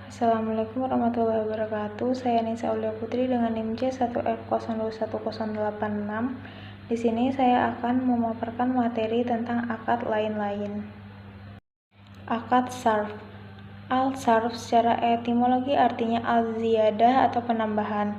Assalamualaikum warahmatullahi wabarakatuh. Saya Nisa Aulia Putri dengan NIM C1F021086. Di sini saya akan memaparkan materi tentang akad lain-lain. Akad sarf. Al-sarf secara etimologi artinya al-ziyadah atau penambahan.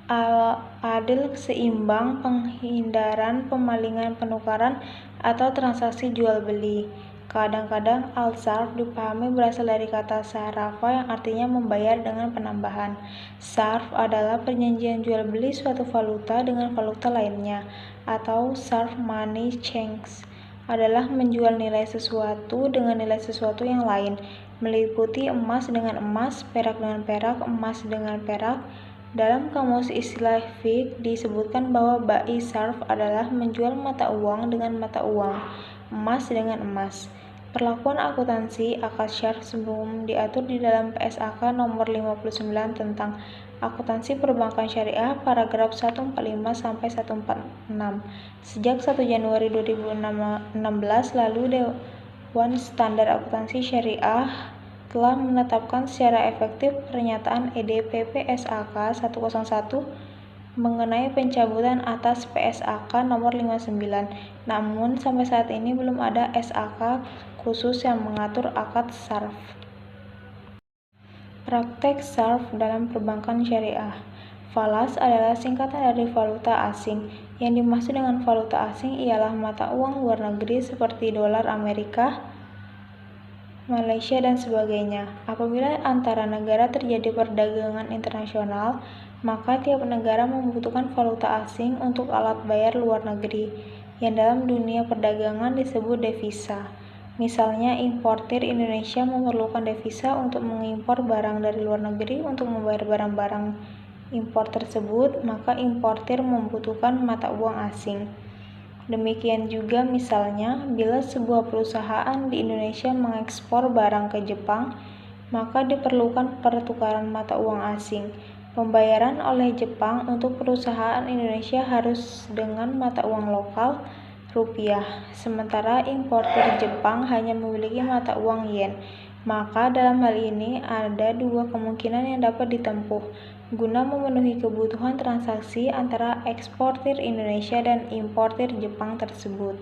Al-adil seimbang, penghindaran, pemalingan, penukaran, atau transaksi jual beli. Kadang-kadang al-sarf dipahami berasal dari kata sarafa yang artinya membayar dengan penambahan. Sarf adalah perjanjian jual beli suatu valuta dengan valuta lainnya, atau sarf money change adalah menjual nilai sesuatu dengan nilai sesuatu yang lain, meliputi emas dengan emas, perak dengan perak, emas dengan perak. Dalam kamus istilah fiqh disebutkan bahwa bai sarf adalah menjual mata uang dengan mata uang, emas dengan emas. Perlakuan akuntansi akad syarf sebelum diatur di dalam PSAK nomor 59 tentang akuntansi perbankan syariah paragraf 145 sampai 146. Sejak 1 Januari 2016 lalu Dewan Standar Akuntansi Syariah telah menetapkan secara efektif pernyataan ED/PP PSAK 101 mengenai pencabutan atas PSAK nomor 59. Namun sampai saat ini belum ada SAK khusus yang mengatur akad sarf. Praktek sarf dalam perbankan syariah. Falas adalah singkatan dari valuta asing. Yang dimaksud dengan valuta asing ialah mata uang luar negeri seperti dolar Amerika, Malaysia, dan sebagainya. Apabila antara negara terjadi perdagangan internasional, maka tiap negara membutuhkan valuta asing untuk alat bayar luar negeri, yang dalam dunia perdagangan disebut devisa. Misalnya, importir Indonesia memerlukan devisa untuk mengimpor barang dari luar negeri untuk membayar barang-barang impor tersebut, maka importir membutuhkan mata uang asing. Demikian juga misalnya, bila sebuah perusahaan di Indonesia mengekspor barang ke Jepang, maka diperlukan pertukaran mata uang asing. Pembayaran oleh Jepang untuk perusahaan Indonesia harus dengan mata uang lokal, rupiah, sementara importir Jepang hanya memiliki mata uang yen. Maka dalam hal ini ada dua kemungkinan yang dapat ditempuh guna memenuhi kebutuhan transaksi antara eksportir Indonesia dan importir Jepang tersebut.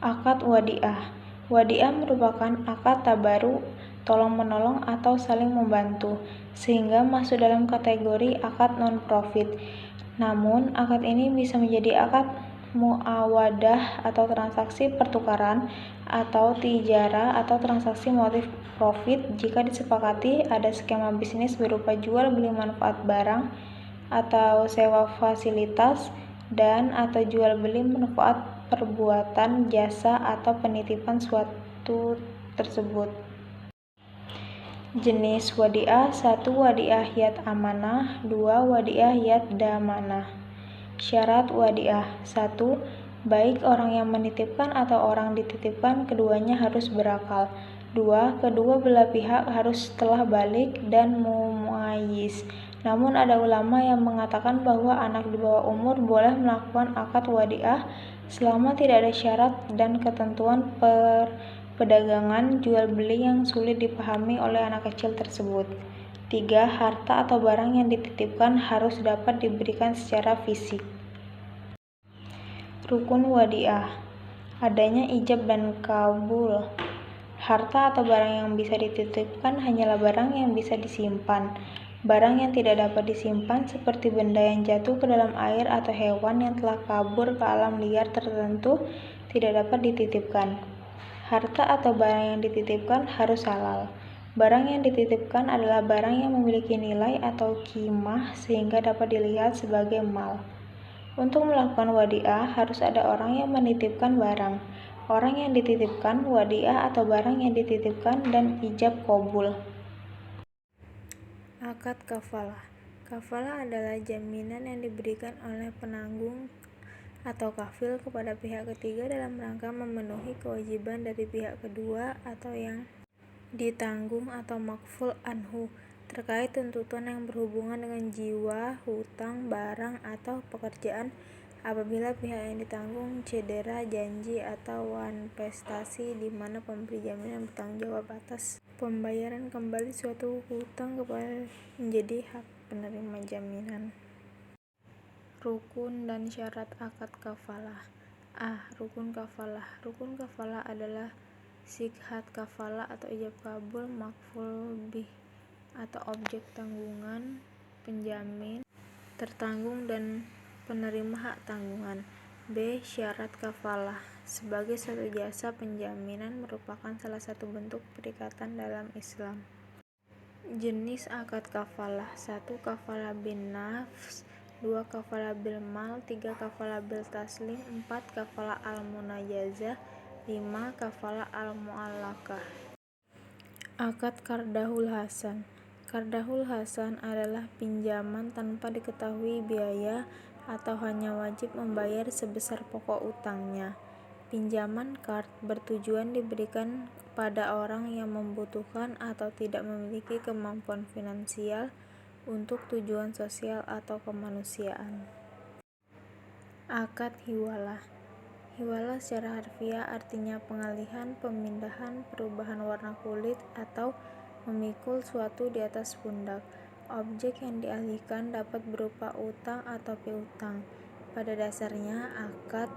Akad wadiah. Wadiah merupakan akad tabaru, tolong-menolong atau saling membantu, sehingga masuk dalam kategori akad non-profit. Namun, akad ini bisa menjadi akad muawadah atau transaksi pertukaran, atau tijara atau transaksi motif profit jika disepakati ada skema bisnis berupa jual beli manfaat barang atau sewa fasilitas dan atau jual beli manfaat perbuatan jasa atau penitipan suatu tersebut. Jenis wadiah: 1. Wadiah yad amanah. 2. Wadiah yad damanah. Syarat wadiah: 1. Baik orang yang menitipkan atau orang dititipkan, keduanya harus berakal. 2. Kedua belah pihak harus telah balik dan mumayyiz. Namun ada ulama yang mengatakan bahwa anak di bawah umur boleh melakukan akad wadiah selama tidak ada syarat dan ketentuan perdagangan jual beli yang sulit dipahami oleh anak kecil tersebut. 3. Harta atau barang yang dititipkan harus dapat diberikan secara fisik. Rukun wadiah: adanya ijab dan kabul. Harta atau barang yang bisa dititipkan hanyalah barang yang bisa disimpan. Barang yang tidak dapat disimpan seperti benda yang jatuh ke dalam air atau hewan yang telah kabur ke alam liar tertentu tidak dapat dititipkan. Harta atau barang yang dititipkan harus halal. Barang yang dititipkan adalah barang yang memiliki nilai atau qimah sehingga dapat dilihat sebagai mal. Untuk melakukan wadiah harus ada orang yang menitipkan barang, orang yang dititipkan wadiah atau barang yang dititipkan, dan ijab qabul. Akad kafalah. Kafalah adalah jaminan yang diberikan oleh penanggung atau kafil kepada pihak ketiga dalam rangka memenuhi kewajiban dari pihak kedua atau yang ditanggung atau makful anhu terkait tuntutan yang berhubungan dengan jiwa, hutang, barang, atau pekerjaan apabila pihak yang ditanggung cedera janji atau investasi di mana pemberi jaminan bertanggung jawab atas pembayaran kembali suatu hutang kepada menjadi hak penerima jaminan. Rukun dan syarat akad kafalah. Rukun kafalah. Rukun kafalah adalah sikhat kafalah atau ijab kabul maf'ul bih atau objek tanggungan, penjamin, tertanggung dan penerima hak tanggungan. B. Syarat kafalah. Sebagai suatu jasa penjaminan merupakan salah satu bentuk perikatan dalam Islam. Jenis akad kafalah. 1. Kafalah bin nafs, 2. Kafalah bil mal, 3. Kafalah bil taslim, 4. Kafalah al-munajazah, 5. Kafalah al-mu'allakah. Akad Qardahul Hasan. Qardahul Hasan adalah pinjaman tanpa diketahui biaya atau hanya wajib membayar sebesar pokok utangnya. Pinjaman qard bertujuan diberikan kepada orang yang membutuhkan atau tidak memiliki kemampuan finansial untuk tujuan sosial atau kemanusiaan. Akad hiwalah. Hiwalah secara harfiah artinya pengalihan, pemindahan, perubahan warna kulit, atau memikul suatu di atas pundak. Objek yang dialihkan dapat berupa utang atau piutang. Pada dasarnya, akad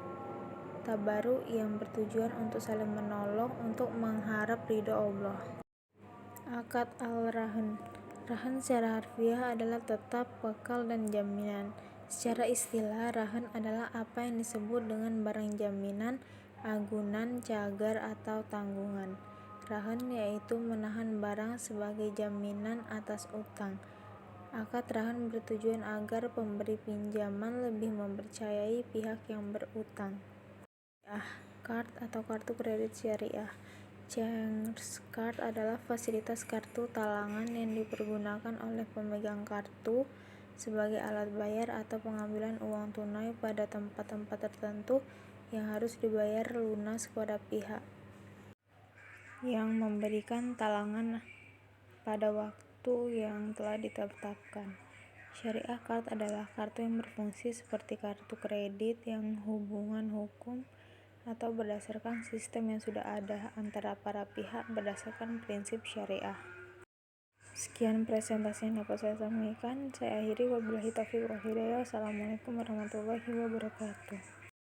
tabaru yang bertujuan untuk saling menolong untuk mengharap ridho Allah. Akad al-rahan. Rahan secara harfiah adalah tetap, kekal, dan jaminan. Secara istilah, rahan adalah apa yang disebut dengan barang jaminan, agunan, cagar, atau tanggungan. Rahan yaitu menahan barang sebagai jaminan atas utang. Akad rahan bertujuan agar pemberi pinjaman lebih mempercayai pihak yang berutang. Card atau kartu kredit syariah. Chance card adalah fasilitas kartu talangan yang dipergunakan oleh pemegang kartu sebagai alat bayar atau pengambilan uang tunai pada tempat-tempat tertentu yang harus dibayar lunas kepada pihak yang memberikan talangan pada waktu yang telah ditetapkan. Syariah card adalah kartu yang berfungsi seperti kartu kredit yang hubungan hukum atau berdasarkan sistem yang sudah ada antara para pihak berdasarkan prinsip syariah. Sekian presentasi yang dapat saya sampaikan. Saya akhiri, wabillahi taufiq wal hidayah. Wassalamualaikum warahmatullahi wabarakatuh.